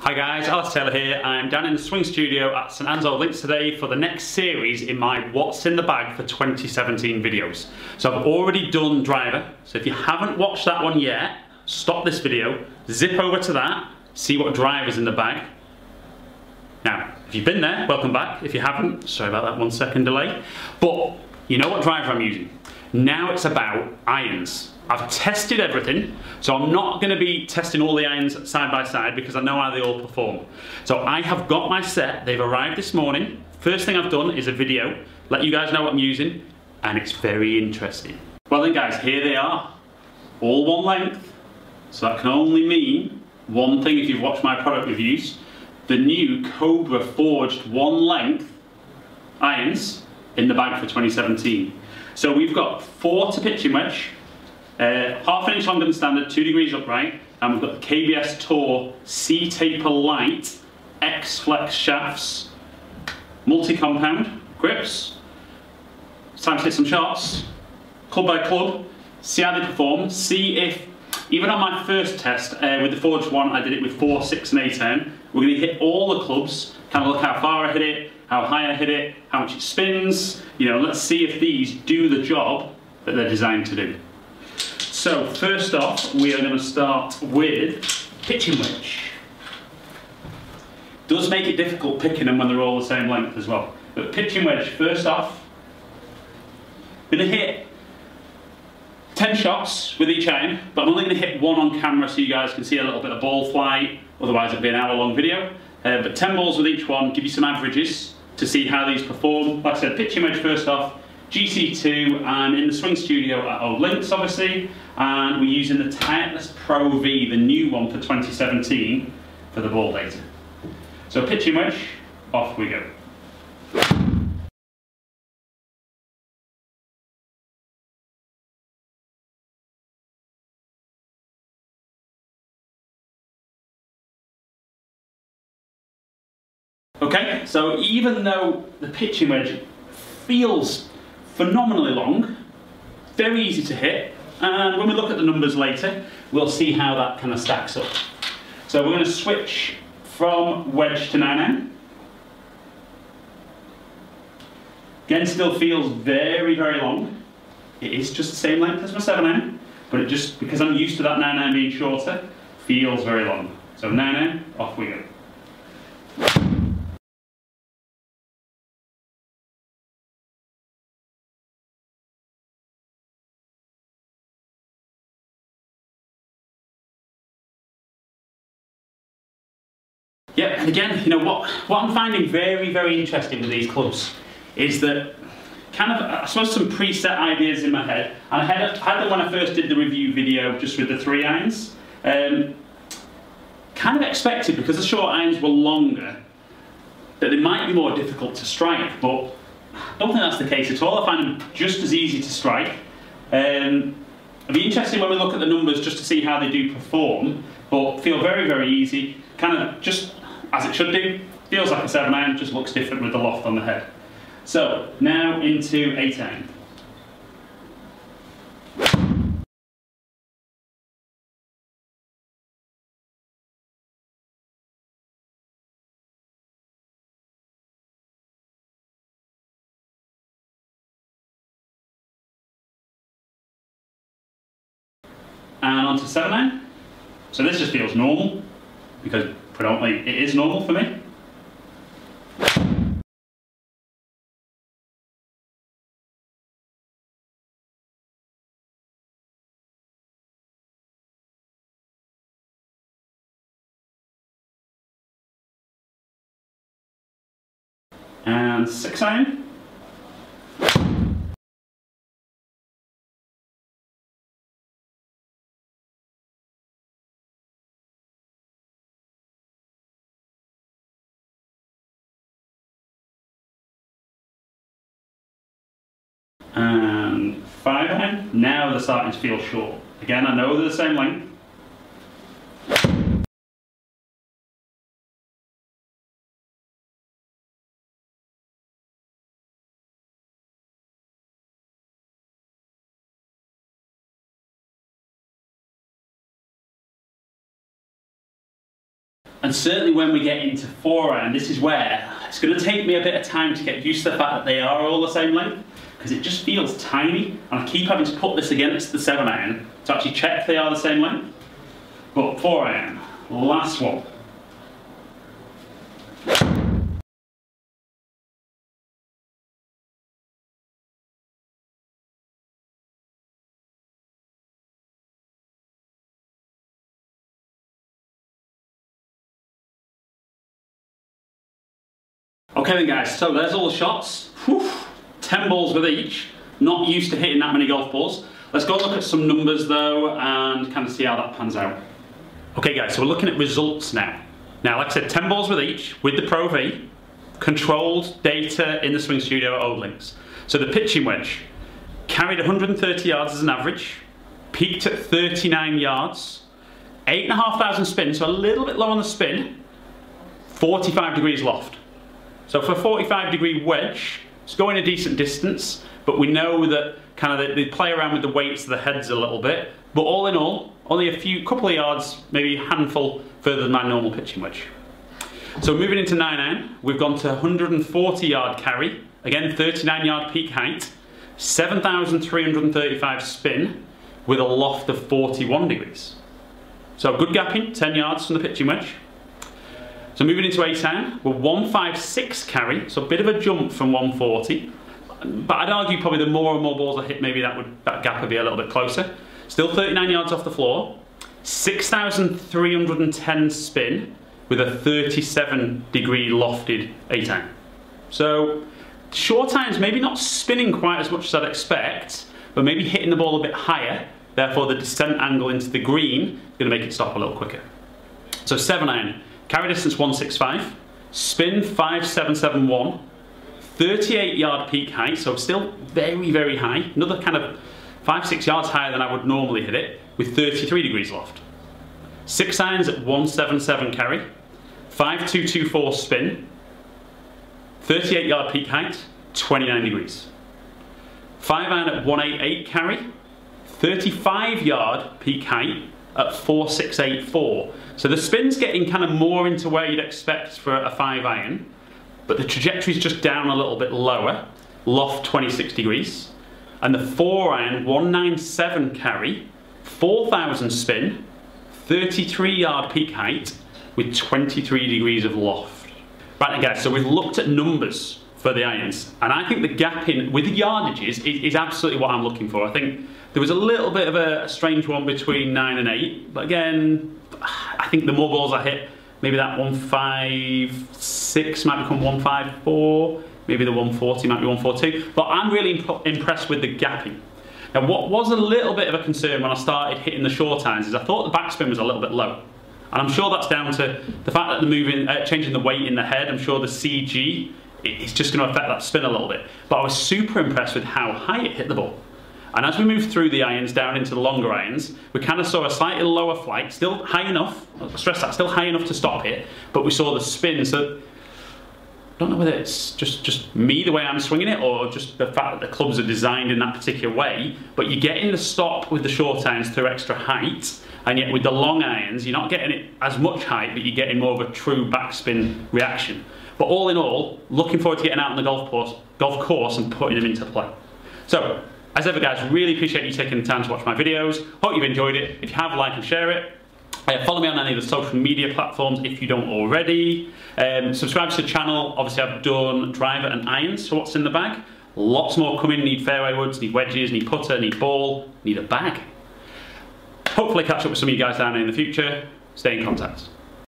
Hi guys, Alex Taylor here. I'm down in the swing studio at St Anne's Old Links today for the next series in my What's in the Bag for 2017 videos. So I've already done driver, so if you haven't watched that one yet, stop this video, zip over to that, see what driver's in the bag. Now, if you've been there, welcome back. If you haven't, sorry about that 1 second delay. But you know what driver I'm using. Now it's about irons. I've tested everything, so I'm not going to be testing all the irons side by side because I know how they all perform. So I have got my set, they've arrived this morning. First thing I've done is a video, let you guys know what I'm using, and it's very interesting. Well then guys, here they are. All one length, so that can only mean one thing if you've watched my product reviews. The new Cobra forged one length irons in the bag for 2017. So we've got 4 to pitching wedge, half an inch longer than standard, 2 degrees upright, and we've got the KBS Tour C-Taper Light X-Flex shafts, multi-compound grips. It's time to hit some shots, club by club, see how they perform, see if, even on my first test with the forged one, I did it with 4, 6 and 8 iron. We're going to hit all the clubs, kind of look how far I hit it, how high I hit it, how much it spins. You know, let's see if these do the job that they're designed to do. So first off, we are going to start with pitching wedge. Does make it difficult picking them when they're all the same length as well. But pitching wedge, first off, going to hit 10 shots with each iron, but I'm only going to hit 1 on camera so you guys can see a little bit of ball flight, otherwise it'll be an hour-long video. But 10 balls with each one, give you some averages to see how these perform. Like I said, pitching wedge first off, GC2, I'm in the swing studio at Old Links obviously, and we're using the Tireless Pro V, the new one for 2017, for the ball data. So pitching wedge, off we go. Okay, so even though the pitching wedge feels phenomenally long, very easy to hit, and when we look at the numbers later, we'll see how that kind of stacks up. So we're going to switch from wedge to 9-iron. Again, still feels very, very long. It is just the same length as my 7-iron, but it just, because I'm used to that 9-iron being shorter, feels very long. So 9-iron, off we go. Yeah, and again, you know, what I'm finding very, very interesting with these clubs is that kind of, I suppose, some preset ideas in my head. And I had them when I first did the review video just with the 3 irons. Kind of expected, because the short irons were longer, that they might be more difficult to strike, but I don't think that's the case at all. I find them just as easy to strike. It'll be interesting when we look at the numbers just to see how they do perform, but feel very, very easy. Kind of just as it should do. Feels like a 7-iron, just looks different with the loft on the head. So, now into 8-iron. And onto 7-iron. So this just feels normal, because predominantly it is normal for me. And 6-iron. And 5-iron. Now they're starting to feel short. Again, I know they're the same length. And certainly when we get into 4-iron, this is where it's going to take me a bit of time to get used to the fact that they are all the same length, because it just feels tiny, and I keep having to put this against the 7-iron to actually check if they are the same length. But 4-iron, last one. Okay then guys, so there's all the shots. Whew, 10 balls with each. Not used to hitting that many golf balls. Let's go look at some numbers though and kind of see how that pans out. Okay guys, so we're looking at results now. Now, like I said, 10 balls with each, with the Pro V, controlled data in the Swing Studio at Old Links. So the pitching wedge carried 130 yards as an average, peaked at 39 yards, 8,500 spins, so a little bit low on the spin, 45 degrees loft. So for a 45-degree wedge, it's going a decent distance, but we know that kind of they play around with the weights of the heads a little bit. But all in all, only a couple of yards, maybe a handful further than my normal pitching wedge. So moving into 9-iron, we've gone to 140-yard carry, again 39-yard peak height, 7,335 spin with a loft of 41 degrees. So good gapping, 10 yards from the pitching wedge. So moving into 8-iron, we're 156 carry, so a bit of a jump from 140. But I'd argue probably the more and more balls I hit, maybe that gap would be a little bit closer. Still 39 yards off the floor, 6,310 spin with a 37-degree lofted 8-iron. So short irons maybe not spinning quite as much as I'd expect, but maybe hitting the ball a bit higher. Therefore, the descent angle into the green is going to make it stop a little quicker. So 7-iron. Carry distance 165, spin 5771, 38-yard peak height, so still very, very high. Another kind of 5-6 yards higher than I would normally hit it, with 33 degrees loft. 6-irons at 177 carry, 5224 spin, 38-yard peak height, 29 degrees. 5-iron at 188 carry, 35-yard peak height at 4684. So the spin's getting kind of more into where you'd expect for a 5-iron, but the trajectory's just down a little bit lower, loft 26 degrees. And the 4-iron, 197 carry, 4,000 spin, 33-yard peak height with 23 degrees of loft. Right then guys, so we've looked at numbers for the irons, and I think the gapping with the yardages is absolutely what I'm looking for. I think there was a little bit of a strange one between 9 and 8, but again, I think the more balls I hit, maybe that 156 might become 154, maybe the 140 might be 142, but I'm really impressed with the gapping. Now what was a little bit of a concern when I started hitting the short irons is I thought the backspin was a little bit low. And I'm sure that's down to the fact that they're changing the weight in the head. I'm sure the CG is just going to affect that spin a little bit. But I was super impressed with how high it hit the ball. And as we moved through the irons down into the longer irons, we kind of saw a slightly lower flight, still high enough, I'll stress that, still high enough to stop it, but we saw the spin. So I don't know whether it's just me, the way I'm swinging it, or just the fact that the clubs are designed in that particular way, but you're getting the stop with the short irons through extra height, and yet with the long irons, you're not getting it as much height, but you're getting more of a true backspin reaction. But all in all, looking forward to getting out on the golf course and putting them into play. So, as ever guys, really appreciate you taking the time to watch my videos. Hope you've enjoyed it. If you have, like and share it. Follow me on any of the social media platforms if you don't already. Subscribe to the channel. Obviously I've done driver and irons, so what's in the bag? Lots more coming. Need fairway woods, need wedges, need putter, need ball, need a bag. Hopefully catch up with some of you guys down there in the future. Stay in contact.